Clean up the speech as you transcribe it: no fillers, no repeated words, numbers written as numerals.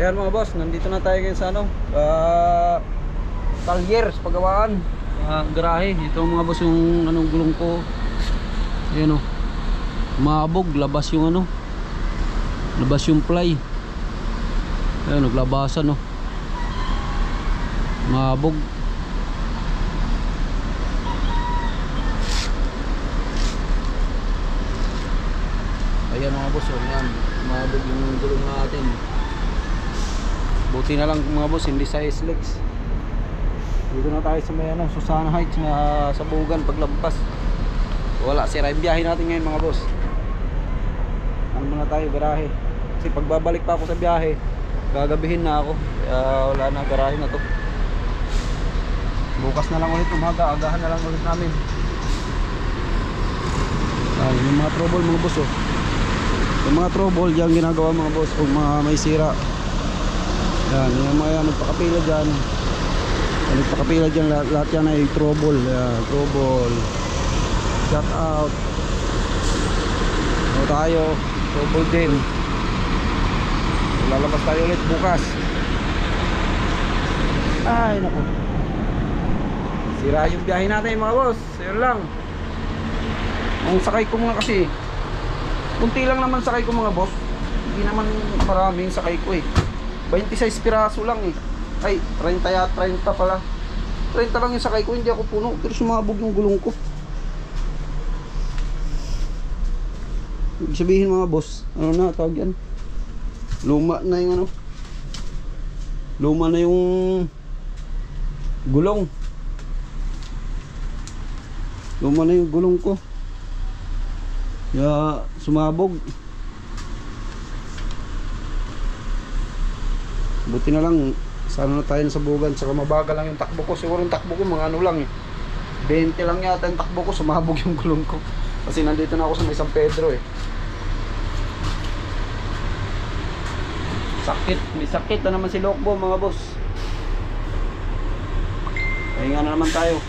Ayan mga boss, nandito na tayo ngayon sa ano, talyer sa paggawaan, garahe. Ito mga boss yung anong gulong ko. Ayan o, maabog, labas yung ano, labas yung ply. Ayan, naglabasan o, maabog. Ayan mga boss, ayan, maabog yung gulong natin. Buti na lang mga boss, hindi sa SLEX. Dito na tayo sa may ano, Susana Heights na sa Bugan paglampas. Wala, sira yung biyahe natin ngayon mga boss. Ano muna tayo, garahe. Kasi pagbabalik pa ako sa biyahe, gagabihin na ako. Kaya wala na, garahe na to. Bukas na lang ulit umaga, agahan na lang ulit namin. Yung mga trouble mga boss oh. Yung mga trouble dyan ginagawa mga boss kung mga may sira. Yan, yung mga nagpakapila dyan. Nagpakapila dyan, lahat yan ay trouble. Yan, trouble. Shout out. O tayo, trouble din. Lalabas tayo ulit bukas. Ay, naku. Sira yung biyahe natin mga boss. Yun lang. Ang sakay ko mga kasi, kunti lang naman sakay ko mga boss. Hindi naman maraming sakay ko eh. 26 piraso lang eh. Ay, 30 pala. 30 lang yung sakay ko, hindi ako puno. Pero sumabog yung gulong ko. Ibig sabihin mga boss, ano na tawag yan? Luma na yung ano. Luma na yung gulong. Luma na yung gulong ko. Kaya sumabog. Buti na lang, sana na tayo sa Bugan. Saka mabagal lang yung takbo ko. Siguro yung takbo ko mga ano lang eh, 20 lang yata yung takbo ko. Sumabog yung gulong ko. Kasi nandito na ako sa may San Pedro eh. Sakit, may sakit na naman si Lokbo mga boss. Pahinga na naman tayo.